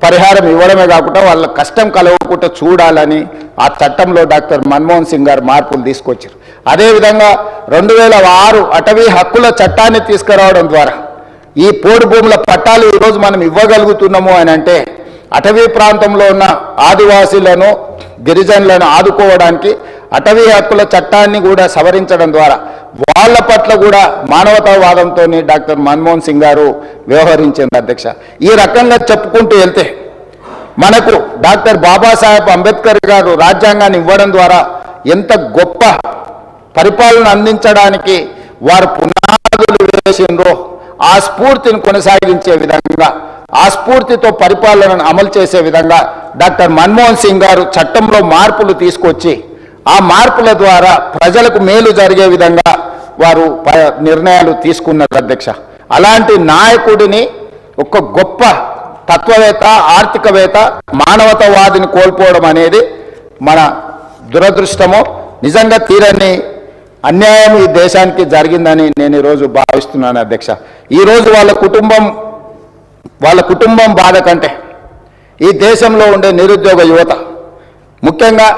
పరిహారం ఇవ్వడమే కాకుండా వాళ్ళ కష్టం కలవకుండా చూడాలని ఆ చట్టంలో డాక్టర్ మన్మోహన్ సింగ్ గారు మార్పులు తీసుకొచ్చారు. అదేవిధంగా 2006 అటవీ హక్కుల చట్టాన్ని తీసుకురావడం ద్వారా ఈ పోడు భూముల పట్టాలు ఈరోజు మనం ఇవ్వగలుగుతున్నాము అని అంటే అటవీ ప్రాంతంలో ఉన్న ఆదివాసీలను గిరిజనులను ఆదుకోవడానికి అటవీ హక్కుల చట్టాన్ని కూడా సవరించడం ద్వారా వాళ్ళ పట్ల కూడా మానవతావాదంతో డాక్టర్ మన్మోహన్ సింగ్ గారు వ్యవహరించింది అధ్యక్ష. ఈ రకంగా చెప్పుకుంటూ వెళ్తే మనకు డాక్టర్ బాబాసాహెబ్ అంబేద్కర్ గారు రాజ్యాంగాన్ని ఇవ్వడం ద్వారా ఎంత గొప్ప పరిపాలన అందించడానికి వారు పునాదులు వేసిండ్రో ఆ స్ఫూర్తిని కొనసాగించే విధంగా ఆ స్ఫూర్తితో పరిపాలనను అమలు చేసే విధంగా డాక్టర్ మన్మోహన్ సింగ్ గారు చట్టంలో మార్పులు తీసుకొచ్చి ఆ మార్పుల ద్వారా ప్రజలకు మేలు జరిగే విధంగా వారు నిర్ణయాలు తీసుకున్నారు అధ్యక్ష. అలాంటి నాయకుడిని ఒక గొప్ప తత్వవేత్త, ఆర్థికవేత్త, మానవతావాదిని కోల్పోవడం అనేది మన దురదృష్టమో నిజంగా తీరని అన్యాయం ఈ దేశానికి జరిగిందని నేను ఈరోజు భావిస్తున్నాను అధ్యక్ష. ఈరోజు వాళ్ళ కుటుంబం బాధ కంటే ఈ దేశంలో ఉండే నిరుద్యోగ యువత, ముఖ్యంగా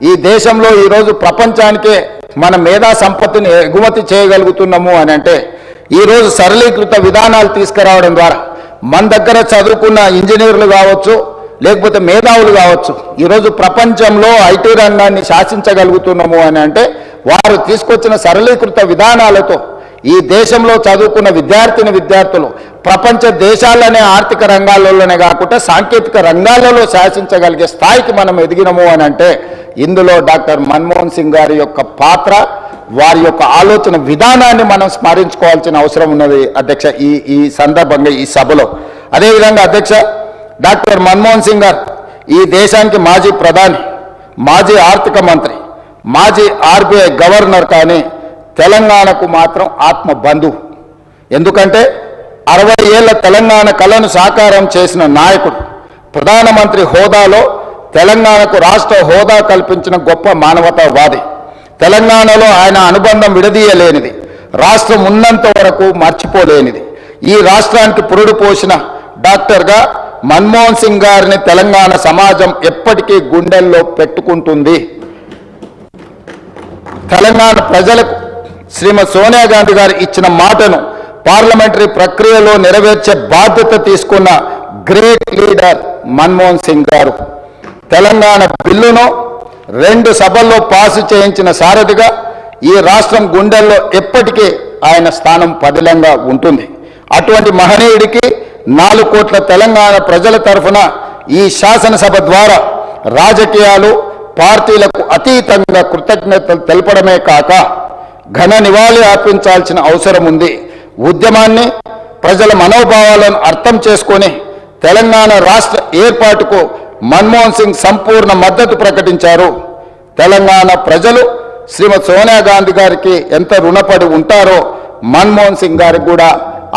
ఈ దేశంలో ఈరోజు ప్రపంచానికే మన మేధా సంపత్తిని ఎగుమతి చేయగలుగుతున్నాము అని అంటే ఈరోజు సరళీకృత విధానాలు తీసుకురావడం ద్వారా మన దగ్గర చదువుకున్న ఇంజనీర్లు కావచ్చు, లేకపోతే మేధావులు కావచ్చు, ఈరోజు ప్రపంచంలో ఐటీ రంగాన్ని శాసించగలుగుతున్నాము అని అంటే వారు తీసుకొచ్చిన సరళీకృత విధానాలతో ఈ దేశంలో చదువుకున్న విద్యార్థులు ప్రపంచ దేశాలనే ఆర్థిక రంగాల్లోనే కాకుండా సాంకేతిక రంగాలలో శాసించగలిగే స్థాయికి మనం ఎదిగినము అని అంటే ఇందులో డాక్టర్ మన్మోహన్ సింగ్ గారి యొక్క పాత్ర, వారి యొక్క ఆలోచన విధానాన్ని మనం స్మరించుకోవాల్సిన అవసరం ఉన్నది అధ్యక్ష ఈ సందర్భంగా ఈ సభలో. అదేవిధంగా అధ్యక్ష, డాక్టర్ మన్మోహన్ సింగ్ గారు ఈ దేశానికి మాజీ ప్రధాని, మాజీ ఆర్థిక మంత్రి, మాజీ ఆర్బీఐ గవర్నర్, కానీ తెలంగాణకు మాత్రం ఆత్మ బంధువు. ఎందుకంటే 60 ఏళ్ల తెలంగాణ కళను సాకారం చేసిన నాయకుడు, ప్రధానమంత్రి హోదాలో తెలంగాణకు రాష్ట్ర హోదా కల్పించిన గొప్ప మానవతావాది. తెలంగాణలో ఆయన అనుబంధం విడదీయలేనిది, రాష్ట్రం ఉన్నంత వరకు మర్చిపోలేనిది. ఈ రాష్ట్రానికి పురుడు పోసిన డాక్టర్గా మన్మోహన్ సింగ్ గారిని తెలంగాణ సమాజం ఎప్పటికీ గుండెల్లో పెట్టుకుంటుంది. తెలంగాణ ప్రజలకు శ్రీమతి సోనియా గాంధీ గారు ఇచ్చిన మాటను పార్లమెంటరీ ప్రక్రియలో నెరవేర్చే బాధ్యత తీసుకున్న గ్రేట్ లీడర్ మన్మోహన్ సింగ్ గారు. తెలంగాణ బిల్లును 2 సభల్లో పాసు చేయించిన సారథిగా ఈ రాష్ట్రం గుండెల్లో ఎప్పటికీ ఆయన స్థానం పదిలంగా ఉంటుంది. అటువంటి మహనీయుడికి 4 కోట్ల తెలంగాణ ప్రజల తరఫున ఈ శాసనసభ ద్వారా రాజకీయాలు, పార్టీలకు అతీతంగా కృతజ్ఞతలు తెలపడమే కాక ఘన నివాళి అర్పించాల్సిన అవసరం ఉంది. ఉద్యమాన్ని, ప్రజల మనోభావాలను అర్థం చేసుకొని తెలంగాణ రాష్ట్ర ఏర్పాటుకు మన్మోహన్ సింగ్ సంపూర్ణ మద్దతు ప్రకటించారు. తెలంగాణ ప్రజలు శ్రీమతి సోనియా గాంధీ గారికి ఎంత రుణపడి ఉంటారో మన్మోహన్ సింగ్ గారికి కూడా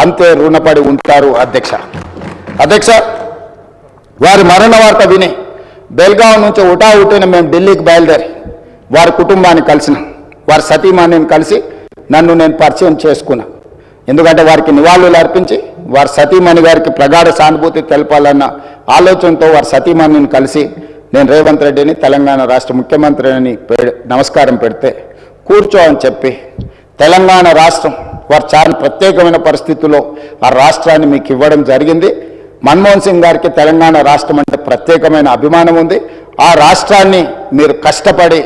అంతే రుణపడి ఉంటారు అధ్యక్ష. వారి మరణ వార్త విని బెల్గావ్ నుంచి ఉటావుటిన మేము ఢిల్లీకి బయలుదేరి వారి కుటుంబాన్ని కలిసినాం. వారి సతీమణిని కలిసి నన్ను నేను పరిచయం చేసుకున్నా. ఎందుకంటే వారికి నివాళులు అర్పించి వారి సతీమణి గారికి ప్రగాఢ సానుభూతి తెలపాలన్న ఆలోచనతో వారి సతీమణిని కలిసి నేను రేవంత్ రెడ్డిని తెలంగాణ రాష్ట్ర ముఖ్యమంత్రి అని నమస్కారం పెడితే కూర్చో అని చెప్పి తెలంగాణ రాష్ట్రం వారు చాలా ప్రత్యేకమైన పరిస్థితుల్లో ఆ రాష్ట్రాన్ని మీకు ఇవ్వడం జరిగింది. మన్మోహన్ సింగ్ గారికి తెలంగాణ రాష్ట్రం అంటే ప్రత్యేకమైన అభిమానం ఉంది. ఆ రాష్ట్రాన్ని మీరు కష్టపడి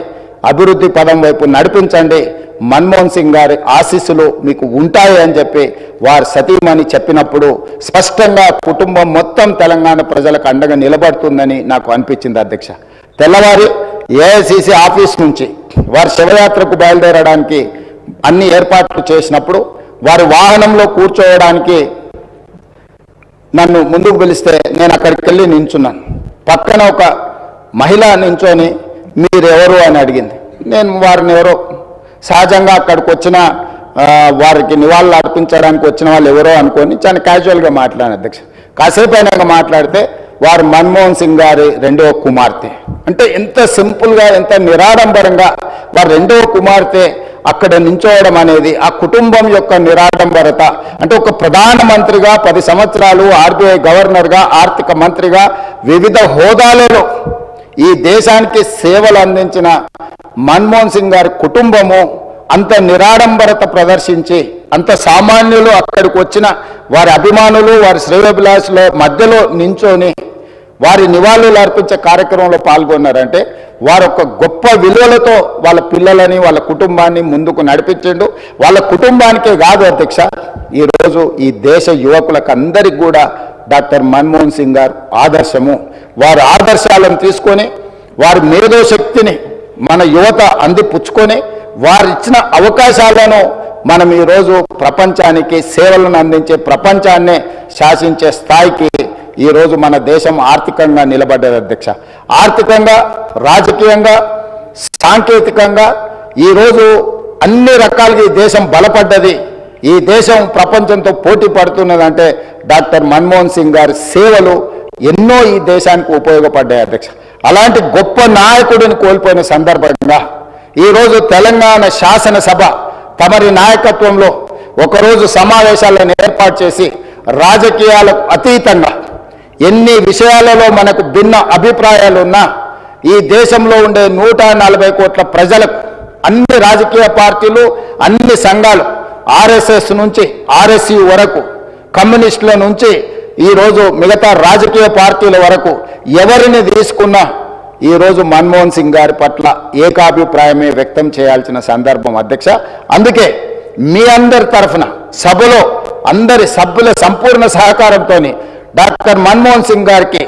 అభివృద్ధి పదం వైపు నడిపించండి, మన్మోహన్ సింగ్ గారి ఆశీస్సులు మీకు ఉంటాయి అని చెప్పి వారి సతీమణి చెప్పినప్పుడు స్పష్టంగా కుటుంబం మొత్తం తెలంగాణ ప్రజలకు అండగా నిలబడుతుందని నాకు అనిపించింది అధ్యక్ష. తెల్లవారి ఏఐసిసి ఆఫీస్ నుంచి వారి శివయాత్రకు బయలుదేరడానికి అన్ని ఏర్పాట్లు చేసినప్పుడు వారి వాహనంలో కూర్చోవడానికి నన్ను ముందుకు పిలిస్తే నేను అక్కడికి వెళ్ళి నించున్నాను. పక్కన ఒక మహిళ నించొని మీరెవరు అని అడిగింది. నేను వారిని ఎవరో సహజంగా అక్కడికి వచ్చిన వారికి నివాళులు అర్పించడానికి వచ్చిన వాళ్ళు ఎవరో అనుకొని చాలా క్యాజువల్గా మాట్లాడాను అధ్యక్ష. కాసేపు అయినాక మాట్లాడితే వారు మన్మోహన్ సింగ్ గారి 2వ కుమార్తె. అంటే ఎంత సింపుల్గా, ఎంత నిరాడంబరంగా వారి 2వ కుమార్తె అక్కడ నించోవడం అనేది ఆ కుటుంబం యొక్క నిరాడంబరత. అంటే ఒక ప్రధానమంత్రిగా 10 సంవత్సరాలు, ఆర్బీఐ గవర్నర్గా, ఆర్థిక మంత్రిగా వివిధ హోదాలలో ఈ దేశానికి సేవలు అందించిన మన్మోహన్ సింగ్ గారి కుటుంబము అంత నిరాడంబరత ప్రదర్శించి, అంత సామాన్యులు అక్కడికి వచ్చిన వారి అభిమానులు, వారి శ్రేయోభిలాషుల మధ్యలో నించొని వారి నివాళులు అర్పించే కార్యక్రమంలో పాల్గొన్నారంటే వారు ఒక గొప్ప విలువలతో వాళ్ళ పిల్లలని, వాళ్ళ కుటుంబాన్ని ముందుకు నడిపించిండు. వాళ్ళ కుటుంబానికే కాదు అధ్యక్ష, ఈరోజు ఈ దేశ యువకులకు అందరికీ కూడా డాక్టర్ మన్మోహన్ సింగ్ గారు ఆదర్శము. వారి ఆదర్శాలను తీసుకొని వారి మేధోశక్తిని మన యువత అందిపుచ్చుకొని వారు ఇచ్చిన అవకాశాలను మనం ఈరోజు ప్రపంచానికి సేవలను అందించే, ప్రపంచాన్నే శాసించే స్థాయికి ఈరోజు మన దేశం ఆర్థికంగా నిలబడ్డది అధ్యక్ష. ఆర్థికంగా, రాజకీయంగా, సాంకేతికంగా ఈరోజు అన్ని రకాలుగా ఈ దేశం బలపడ్డది. ఈ దేశం ప్రపంచంతో పోటీ పడుతున్నదంటే డాక్టర్ మన్మోహన్ సింగ్ గారి సేవలు ఎన్నో ఈ దేశానికి ఉపయోగపడ్డాయి అధ్యక్ష. అలాంటి గొప్ప నాయకుడిని కోల్పోయిన సందర్భంగా ఈరోజు తెలంగాణ శాసనసభ తమరి నాయకత్వంలో ఒకరోజు సమావేశాలను ఏర్పాటు చేసి రాజకీయాలకు అతీతంగా ఎన్ని విషయాలలో మనకు భిన్న అభిప్రాయాలు ఉన్నా ఈ దేశంలో ఉండే 140 కోట్ల ప్రజలకు అన్ని రాజకీయ పార్టీలు, అన్ని సంఘాలు, ఆర్ఎస్ఎస్ నుంచి ఆర్ఎస్యు వరకు, కమ్యూనిస్టుల నుంచి ఈరోజు మిగతా రాజకీయ పార్టీల వరకు ఎవరిని తీసుకున్నా ఈరోజు మన్మోహన్ సింగ్ గారి పట్ల ఏకాభిప్రాయమే వ్యక్తం చేయాల్సిన సందర్భం అధ్యక్ష. అందుకే మీ అందరి తరఫున సభలో అందరి సభ్యుల సంపూర్ణ సహకారంతో డాక్టర్ మన్మోహన్ సింగ్ గారికి